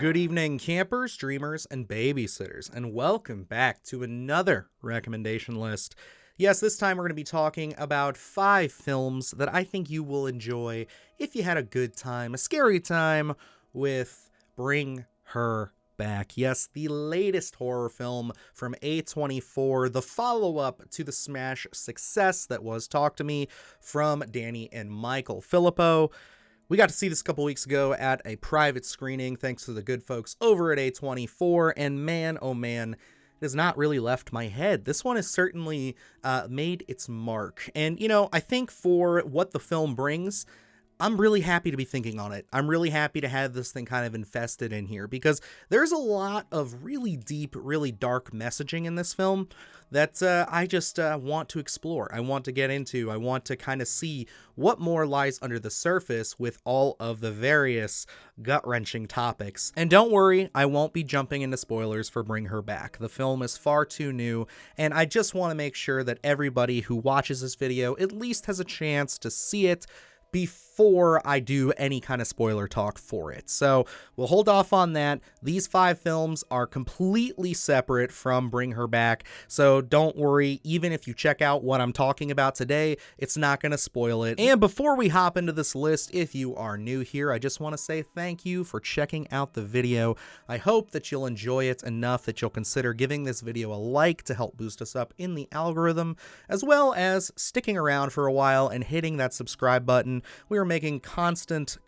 Good evening, campers, dreamers, and babysitters, and welcome back to another recommendation list. Yes, this time we're going to be talking about 5 films that I think you will enjoy if you had a good time, a scary time with Bring Her Back. Yes, the latest horror film from A24, the follow-up to the smash success that was Talk to Me from Danny and Michael Filippo. We got to see this a couple weeks ago at a private screening thanks to the good folks over at A24, and man, oh man, it has not really left my head. This one has certainly made its mark. And, you know, I think for what the film brings, I'm really happy to be thinking on it. I'm really happy to have this thing kind of infested in here because there's a lot of really deep, really dark messaging in this film that I just want to explore. I want to get into. I want to kind of see what more lies under the surface with all of the various gut-wrenching topics. And don't worry, I won't be jumping into spoilers for Bring Her Back. The film is far too new, and I just want to make sure that everybody who watches this video at least has a chance to see it before I do any kind of spoiler talk for it. So we'll hold off on that. These 5 films are completely separate from Bring Her Back, so don't worry, even if you check out what I'm talking about today, it's not going to spoil it. And before we hop into this list, if you are new here, I just want to say thank you for checking out the video. I hope that you'll enjoy it enough that you'll consider giving this video a like to help boost us up in the algorithm, as well as sticking around for a while and hitting that subscribe button. We are making constant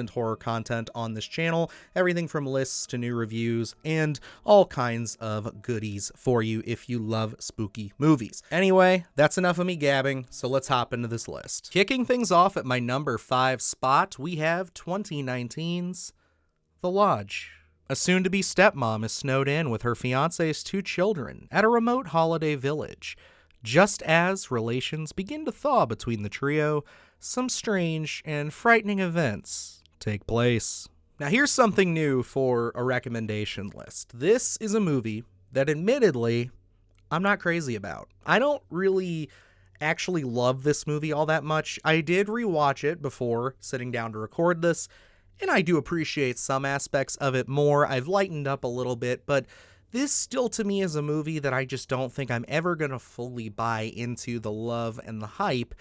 horror content on this channel, everything from lists to new reviews and all kinds of goodies for you if you love spooky movies. Anyway, that's enough of me gabbing, so let's hop into this list. Kicking things off at my number 5 spot, we have 2019's The Lodge. A soon-to-be stepmom is snowed in with her fiancé's 2 children at a remote holiday village. Just as relations begin to thaw between the trio, some strange and frightening events take place. Now here's something new for a recommendation list. This is a movie that admittedly I'm not crazy about. I don't really actually love this movie all that much. I did rewatch it before sitting down to record this, and I do appreciate some aspects of it more. I've lightened up a little bit, but this still to me is a movie that I just don't think I'm ever going to fully buy into the love and the hype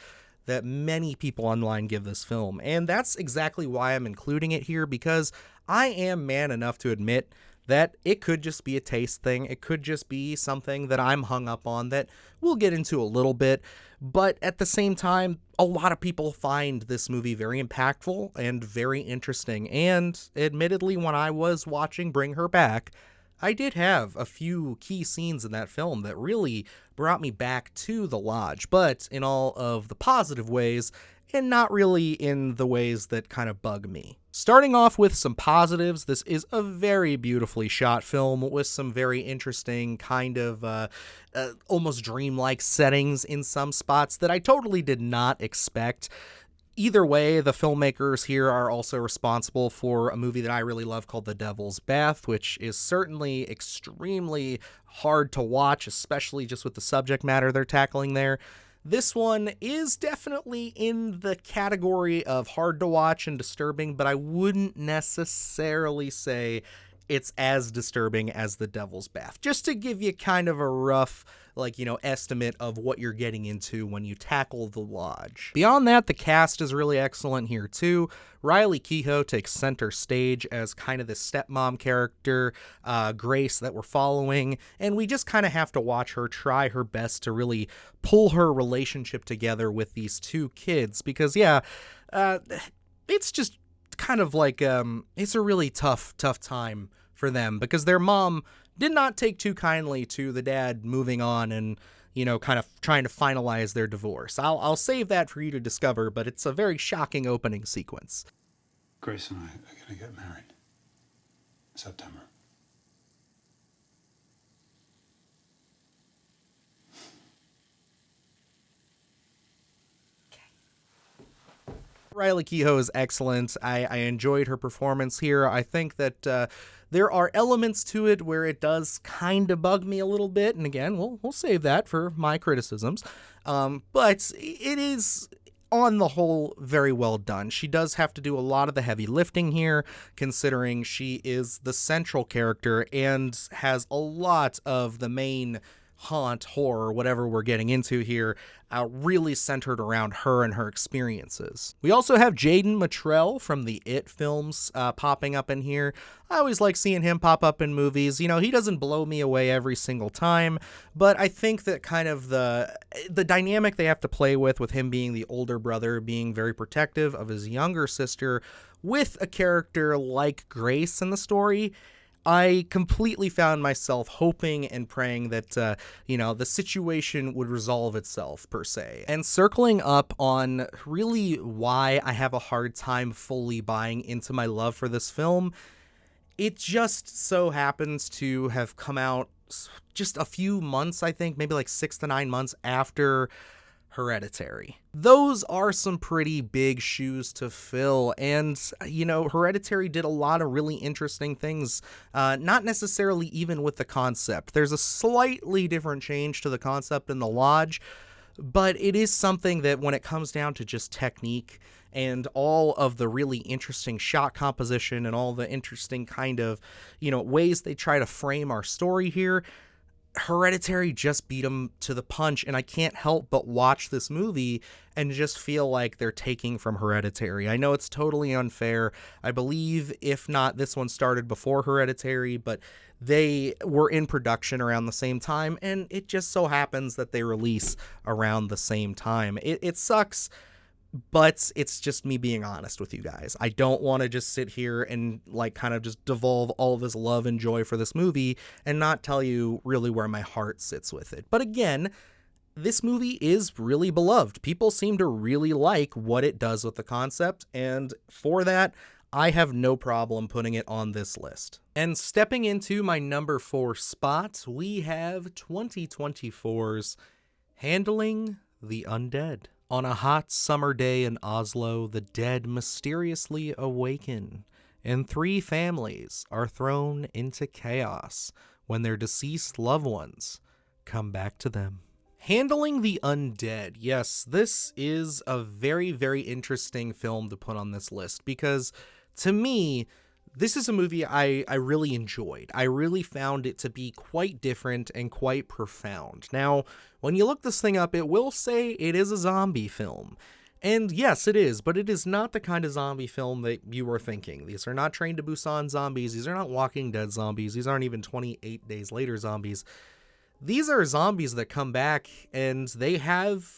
that many people online give this film. And that's exactly why I'm including it here, because I am man enough to admit that it could just be a taste thing. It could just be something that I'm hung up on that we'll get into a little bit. But at the same time, a lot of people find this movie very impactful and very interesting. And admittedly, when I was watching Bring Her Back, I did have a few key scenes in that film that really brought me back to The Lodge, but in all of the positive ways and not really in the ways that kind of bug me. Starting off with some positives, this is a very beautifully shot film with some very interesting kind of almost dreamlike settings in some spots that I totally did not expect. Either way, the filmmakers here are also responsible for a movie that I really love called The Devil's Bath, which is certainly extremely hard to watch, especially just with the subject matter they're tackling there. This one is definitely in the category of hard to watch and disturbing, but I wouldn't necessarily say it's as disturbing as The Devil's Bath. Just to give you kind of a rough, estimate of what you're getting into when you tackle The Lodge. Beyond that, the cast is really excellent here too. Riley Keough takes center stage as kind of the stepmom character, Grace, that we're following, and we just kind of have to watch her try her best to really pull her relationship together with these 2 kids, because it's just kind of like it's a really tough time for them because their mom did not take too kindly to the dad moving on and kind of trying to finalize their divorce. I'll save that for you to discover, but it's a very shocking opening sequence. Grace and I are gonna get married in September. Riley Keough is excellent. I enjoyed her performance here. I think that there are elements to it where it does kind of bug me a little bit, and again, we'll save that for my criticisms. But it is on the whole, very well done. She does have to do a lot of the heavy lifting here, considering she is the central character and has a lot of the main haunt, horror, whatever we're getting into here, really centered around her and her experiences. We also have Jaden Motrell from the It films popping up in here. I always like seeing him pop up in movies. You know, he doesn't blow me away every single time, but I think that kind of the dynamic they have to play with him being the older brother, being very protective of his younger sister, with a character like Grace in the story, I completely found myself hoping and praying that, the situation would resolve itself, per se. And circling up on really why I have a hard time fully buying into my love for this film, it just so happens to have come out just a few months, I think, maybe like 6 to 9 months after Hereditary. Those are some pretty big shoes to fill, and, Hereditary did a lot of really interesting things, not necessarily even with the concept. There's a slightly different change to the concept in the lodge, but it is something that when it comes down to just technique and all of the really interesting shot composition and all the interesting kind of, ways they try to frame our story here, Hereditary just beat them to the punch, and I can't help but watch this movie and just feel like they're taking from Hereditary. I know it's totally unfair. I believe, if not, this one started before Hereditary, but they were in production around the same time, and it just so happens that they release around the same time. It sucks, but it's just me being honest with you guys. I don't want to just sit here and kind of just devolve all of this love and joy for this movie and not tell you really where my heart sits with it. But again, this movie is really beloved. People seem to really like what it does with the concept, and for that, I have no problem putting it on this list. And stepping into my number 4 spot, we have 2024's Handling the Undead. On a hot summer day in Oslo, the dead mysteriously awaken, and 3 families are thrown into chaos when their deceased loved ones come back to them. Handling the Undead. Yes, this is a very, very interesting film to put on this list because, to me, this is a movie I really enjoyed. I really found it to be quite different and quite profound. Now, when you look this thing up, it will say it is a zombie film. And yes, it is, but it is not the kind of zombie film that you were thinking. These are not Train to Busan zombies. These are not Walking Dead zombies. These aren't even 28 Days Later zombies. These are zombies that come back and they have,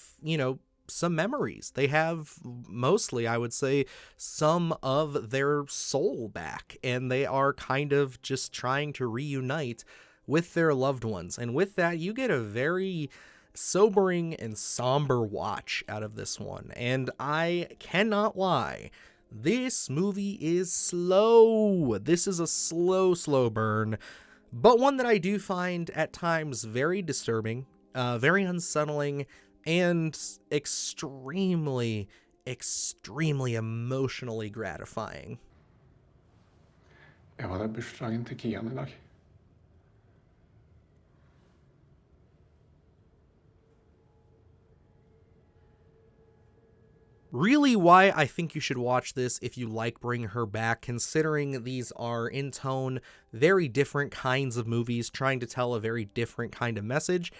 some memories. They have mostly, I would say, some of their soul back, and they are kind of just trying to reunite with their loved ones. And with that, you get a very sobering and somber watch out of this one. And I cannot lie, this movie is slow. This is a slow burn, but one that I do find at times very disturbing, very unsettling, and extremely emotionally gratifying. Jeg var der bursdagen til Kian I dag. Really why I think you should watch this if you like Bring Her Back, considering these are, in tone, very different kinds of movies trying to tell a very different kind of message.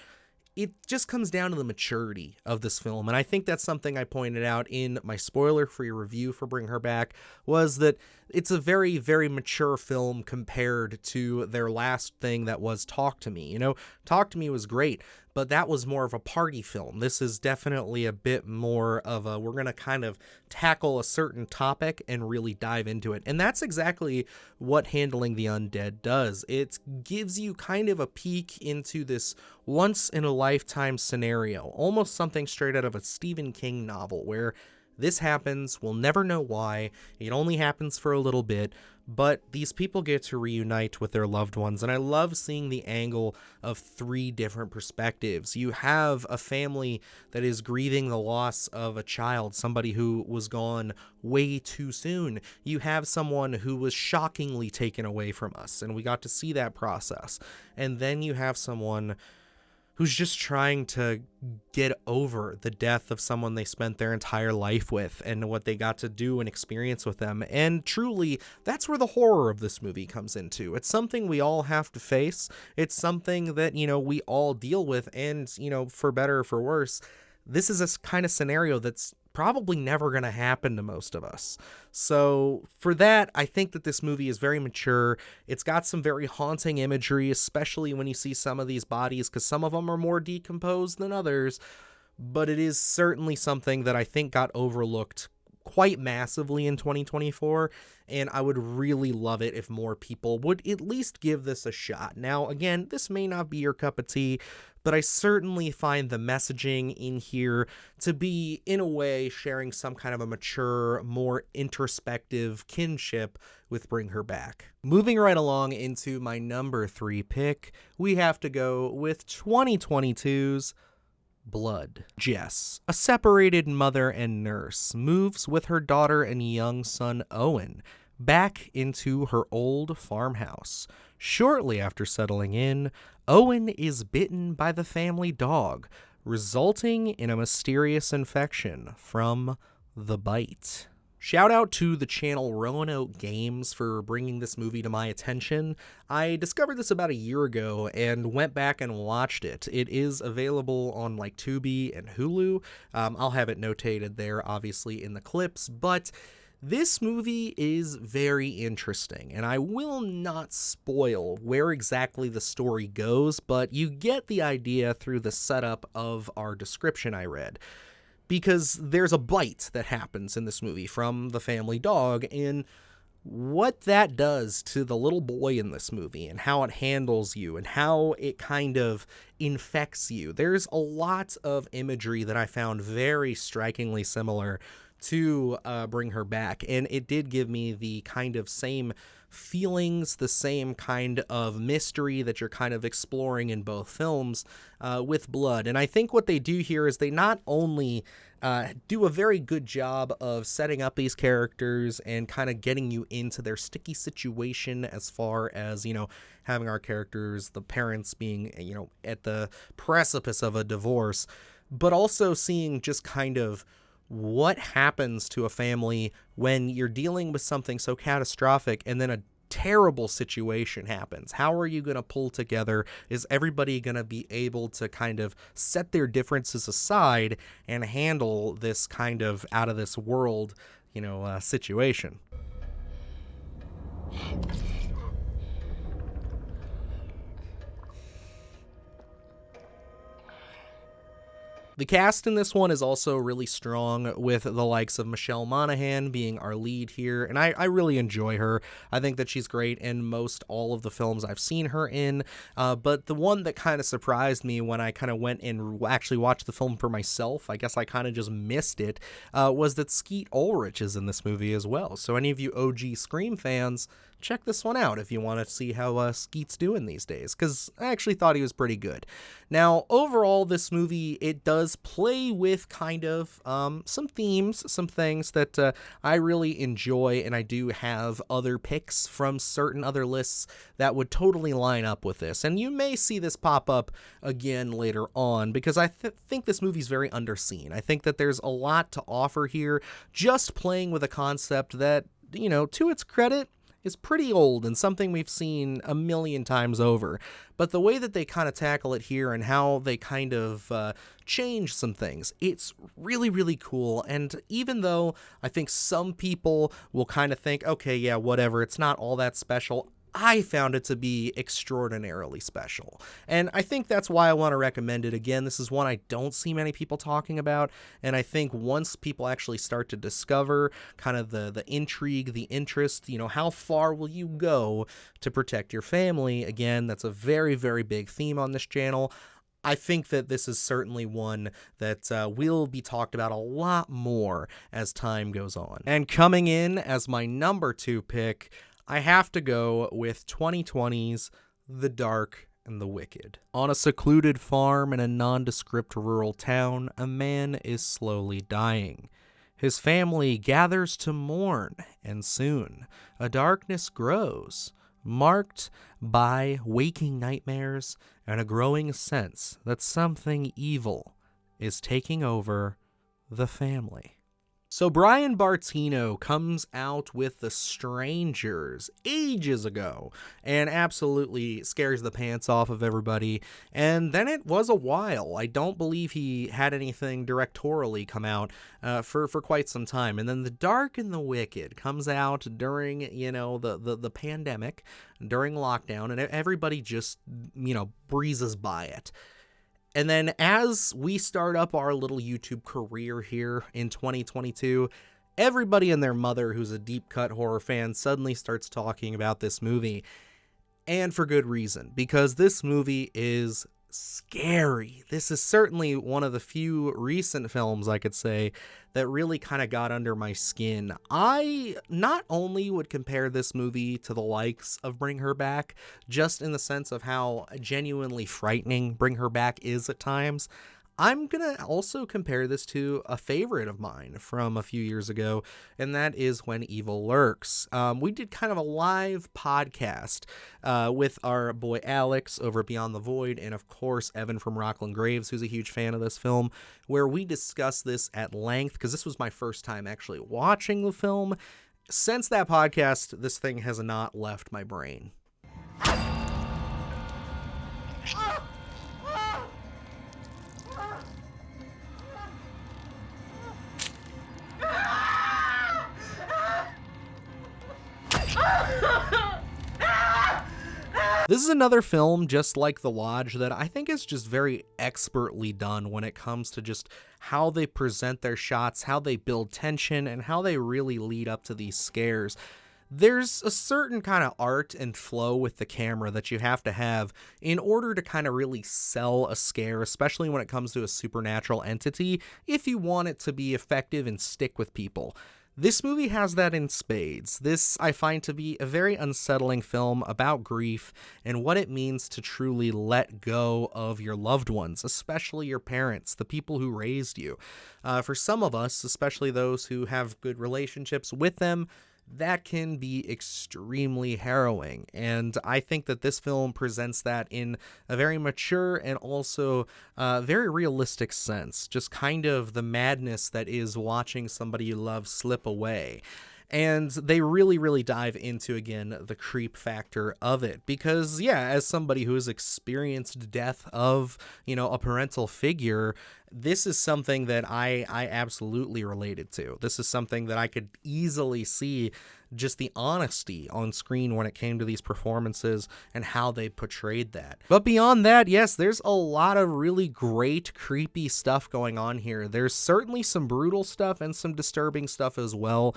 It just comes down to the maturity of this film, and I think that's something I pointed out in my spoiler-free review for Bring Her Back, was that it's a very, very mature film compared to their last thing that was Talk to Me. Talk to Me was great, but that was more of a party film. This is definitely a bit more of a, we're going to kind of tackle a certain topic and really dive into it. And that's exactly what Handling the Undead does. It gives you kind of a peek into this once-in-a-lifetime scenario, almost something straight out of a Stephen King novel, where this happens, we'll never know why, it only happens for a little bit, but these people get to reunite with their loved ones, and I love seeing the angle of 3 different perspectives. You have a family that is grieving the loss of a child, somebody who was gone way too soon. You have someone who was shockingly taken away from us, and we got to see that process. And then you have someone who's just trying to get over the death of someone they spent their entire life with and what they got to do and experience with them. And truly, that's where the horror of this movie comes into. It's something we all have to face. It's something that, we all deal with. And, for better or for worse, this is a kind of scenario that's probably never going to happen to most of us. So for that, I think that this movie is very mature. It's got some very haunting imagery, especially when you see some of these bodies, because some of them are more decomposed than others. But it is certainly something that I think got overlooked quite massively in 2024, and I would really love it if more people would at least give this a shot. Now, again, this may not be your cup of tea, but I certainly find the messaging in here to be, in a way, sharing some kind of a mature, more introspective kinship with Bring Her Back. Moving right along into my number 3 pick, we have to go with 2022's Blood. Jess, a separated mother and nurse, moves with her daughter and young son Owen back into her old farmhouse. Shortly after settling in, Owen is bitten by the family dog, resulting in a mysterious infection from the bite. Shout out to the channel Roanoke Games for bringing this movie to my attention. I discovered this about a year ago and went back and watched it. It is available on Tubi and Hulu. I'll have it notated there, obviously, in the clips, but this movie is very interesting, and I will not spoil where exactly the story goes, but you get the idea through the setup of our description I read. Because there's a bite that happens in this movie from the family dog, and what that does to the little boy in this movie and how it handles you and how it kind of infects you. There's a lot of imagery that I found very strikingly similar to Bring Her Back, and it did give me the kind of same feelings, the same kind of mystery that you're kind of exploring in both films with Blood. And I think what they do here is they not only do a very good job of setting up these characters and kind of getting you into their sticky situation as far as, having our characters, the parents being, at the precipice of a divorce, but also seeing just kind of what happens to a family when you're dealing with something so catastrophic and then a terrible situation happens. How are you going to pull together? Is everybody going to be able to kind of set their differences aside and handle this kind of out of this world, situation? The cast in this one is also really strong, with the likes of Michelle Monaghan being our lead here, and I really enjoy her. I think that she's great in most all of the films I've seen her in, but the one that kind of surprised me when I kind of went and actually watched the film for myself, I guess I kind of just missed it, was that Skeet Ulrich is in this movie as well. So any of you OG Scream fans, check this one out if you want to see how Skeet's doing these days, because I actually thought he was pretty good. Now, overall, this movie, it does play with kind of some themes, some things that I really enjoy, and I do have other picks from certain other lists that would totally line up with this. And you may see this pop up again later on, because I think this movie's very underseen. I think that there's a lot to offer here, just playing with a concept that, to its credit, is pretty old and something we've seen a million times over. But the way that they kind of tackle it here and how they kind of change some things, it's really, really cool. And even though I think some people will kind of think, okay, yeah, whatever, it's not all that special, I found it to be extraordinarily special. And I think that's why I want to recommend it. Again, this is one I don't see many people talking about, and I think once people actually start to discover kind of the intrigue, the interest, how far will you go to protect your family? Again, that's a very, very big theme on this channel. I think that this is certainly one that will be talked about a lot more as time goes on. And coming in as my number 2 pick, I have to go with 2020's The Dark and the Wicked. On a secluded farm in a nondescript rural town, a man is slowly dying. His family gathers to mourn, and soon a darkness grows, marked by waking nightmares and a growing sense that something evil is taking over the family. So Brian Bartino comes out with The Strangers ages ago and absolutely scares the pants off of everybody. And then it was a while. I don't believe he had anything directorially come out for quite some time. And then The Dark and the Wicked comes out during, the pandemic, during lockdown, and everybody just, breezes by it. And then as we start up our little YouTube career here in 2022, everybody and their mother who's a deep cut horror fan suddenly starts talking about this movie. And for good reason, because this movie is scary. This is certainly one of the few recent films, I could say, that really kind of got under my skin. I not only would compare this movie to the likes of Bring Her Back, just in the sense of how genuinely frightening Bring Her Back is at times, I'm going to also compare this to a favorite of mine from a few years ago, and that is When Evil Lurks. We did kind of a live podcast with our boy Alex over at Beyond the Void, and of course Evan from Rockland Graves, who's a huge fan of this film, where we discussed this at length, because this was my first time actually watching the film. Since that podcast, this thing has not left my brain. This is another film, just like The Lodge, that I think is just very expertly done when it comes to just how they present their shots, how they build tension, and how they really lead up to these scares. There's a certain kind of art and flow with the camera that you have to have in order to kind of really sell a scare, especially when it comes to a supernatural entity, if you want it to be effective and stick with people. This movie has that in spades. This I find to be a very unsettling film about grief and what it means to truly let go of your loved ones, especially your parents, the people who raised you. For some of us, especially those who have good relationships with them, that can be extremely harrowing, and I think that this film presents that in a very mature and also very realistic sense, just kind of the madness that is watching somebody you love slip away. And they really, really dive into, again, the creep factor of it. Because, yeah, as somebody who has experienced death of, a parental figure, this is something that I absolutely related to. This is something that I could easily see just the honesty on screen when it came to these performances and how they portrayed that. But beyond that, yes, there's a lot of really great, creepy stuff going on here. There's certainly some brutal stuff and some disturbing stuff as well.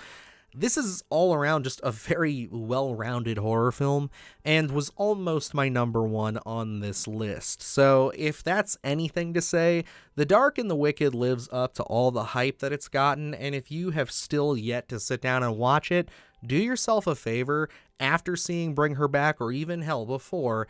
This is all around just a very well-rounded horror film and was almost my number one on this list. So if that's anything to say, The Dark and the Wicked lives up to all the hype that it's gotten, and if you have still yet to sit down and watch it, do yourself a favor after seeing Bring Her Back, or even hell before,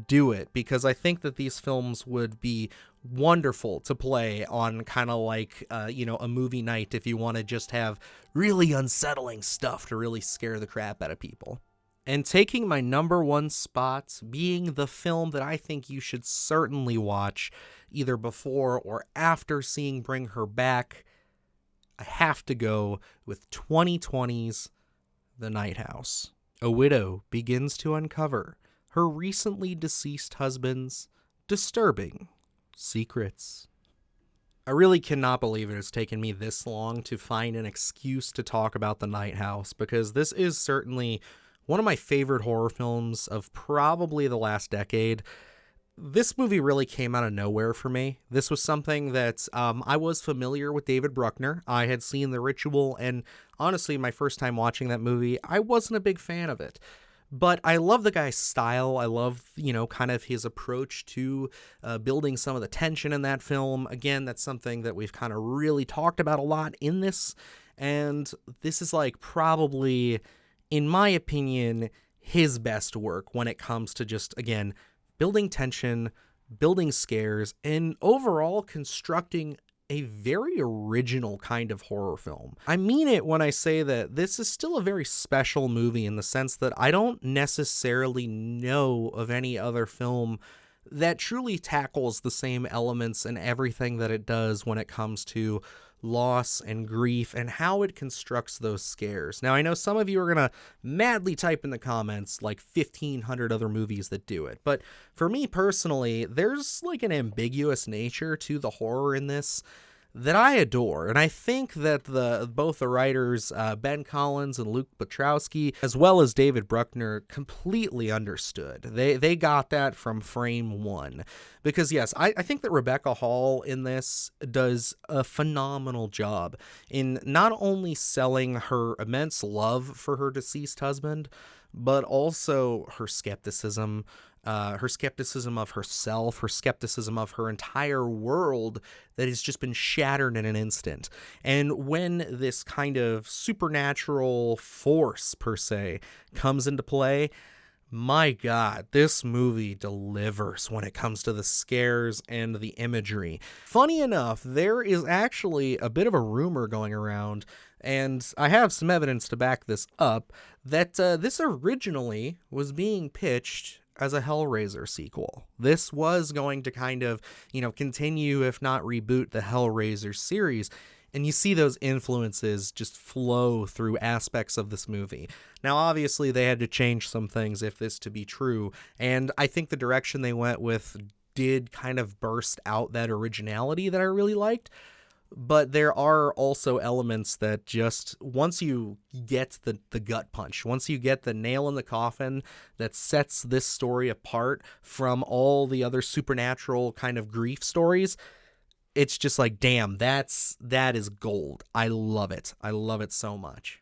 do it, because I think that these films would be wonderful to play on kind of like, a movie night if you want to just have really unsettling stuff to really scare the crap out of people. And taking my number one spot, being the film that I think you should certainly watch either before or after seeing Bring Her Back, I have to go with 2020's The Night House. A widow begins to uncover her recently deceased husband's disturbing secrets. I really cannot believe it has taken me this long to find an excuse to talk about The Night House, because this is certainly one of my favorite horror films of probably the last decade. This movie really came out of nowhere for me. This was something that I was familiar with David Bruckner. I had seen The Ritual, and honestly, my first time watching that movie, I wasn't a big fan of it. But I love the guy's style. I love, kind of his approach to building some of the tension in that film. Again, that's something that we've kind of really talked about a lot in this. And this is like probably, in my opinion, his best work when it comes to just, again, building tension, building scares, and overall constructing a very original kind of horror film. I mean it when I say that this is still a very special movie in the sense that I don't necessarily know of any other film that truly tackles the same elements and everything that it does when it comes to loss and grief and how it constructs those scares. Now, I know some of you are going to madly type in the comments like 1,500 other movies that do it, but for me personally, there's like an ambiguous nature to the horror in this that I adore, and I think that both the writers Ben Collins and Luke Petrowski, as well as David Bruckner, completely understood. They got that from frame one, because yes, I think that Rebecca Hall in this does a phenomenal job in not only selling her immense love for her deceased husband, but also her skepticism of herself, her skepticism of her entire world that has just been shattered in an instant. And when this kind of supernatural force, per se, comes into play, my God, this movie delivers when it comes to the scares and the imagery. Funny enough, there is actually a bit of a rumor going around, and I have some evidence to back this up, that this originally was being pitched as a Hellraiser sequel. This was going to kind of, continue, if not reboot, the Hellraiser series. And you see those influences just flow through aspects of this movie. Now, obviously, they had to change some things if this to be true. And I think the direction they went with did kind of burst out that originality that I really liked. But there are also elements that just, once you get the gut punch, once you get the nail in the coffin that sets this story apart from all the other supernatural kind of grief stories, it's just like, damn, that is gold. I love it. I love it so much.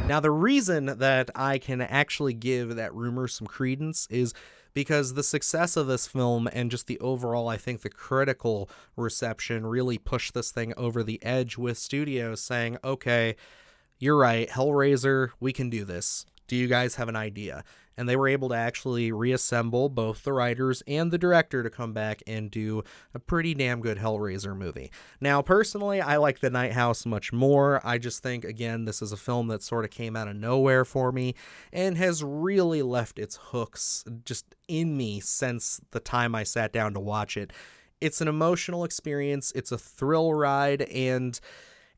Now, the reason that I can actually give that rumor some credence is because the success of this film and just the overall, I think the critical reception really pushed this thing over the edge, with studios saying, okay, you're right, Hellraiser, we can do this. Do you guys have an idea? And they were able to actually reassemble both the writers and the director to come back and do a pretty damn good Hellraiser movie. Now, personally, I like The Night House much more. I just think, again, this is a film that sort of came out of nowhere for me and has really left its hooks just in me since the time I sat down to watch it. It's an emotional experience. It's a thrill ride, and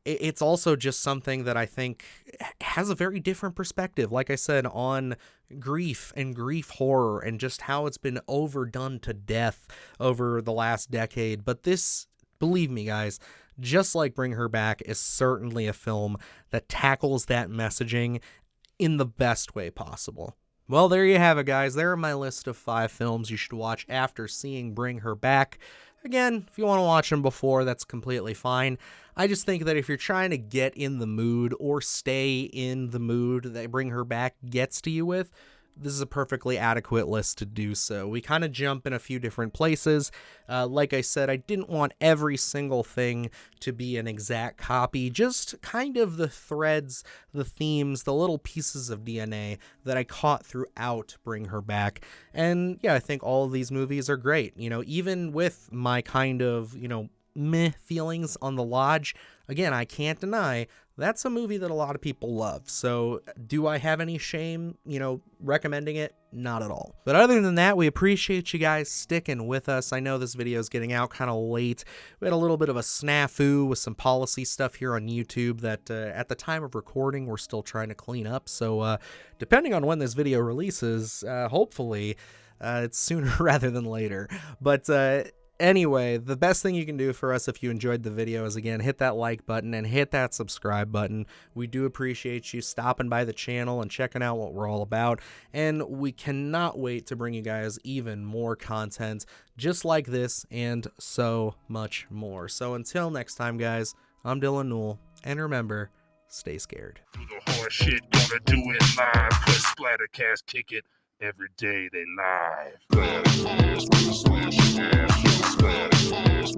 it's also just something that I think has a very different perspective, like I said, on grief and grief horror and just how it's been overdone to death over the last decade. But this, believe me, guys, just like Bring Her Back, is certainly a film that tackles that messaging in the best way possible. Well, there you have it, guys. There are my list of 5 films you should watch after seeing Bring Her Back. Again, if you want to watch them before, that's completely fine. I just think that if you're trying to get in the mood or stay in the mood that Bring Her Back gets to you with, this is a perfectly adequate list to do so. We kind of jump in a few different places. Like I said, I didn't want every single thing to be an exact copy, just kind of the threads, the themes, the little pieces of DNA that I caught throughout Bring Her Back. And yeah, I think all of these movies are great. Even with my kind of, meh feelings on The Lodge, again, I can't deny that's a movie that a lot of people love. So do I have any shame, recommending it? Not at all. But other than that, we appreciate you guys sticking with us. I know this video is getting out kind of late. We had a little bit of a snafu with some policy stuff here on YouTube that at the time of recording, we're still trying to clean up. So depending on when this video releases, hopefully it's sooner rather than later. But anyway, the best thing you can do for us if you enjoyed the video is, again, hit that like button and hit that subscribe button. We do appreciate you stopping by the channel and checking out what we're all about, and we cannot wait to bring you guys even more content just like this and so much more. So until next time, guys, I'm Dylan Newell, and remember, stay scared. Do the hard shit, gonna do it live, 'cause Splattercast kick it every day they live. Splattercast, Splattercast, Splattercast,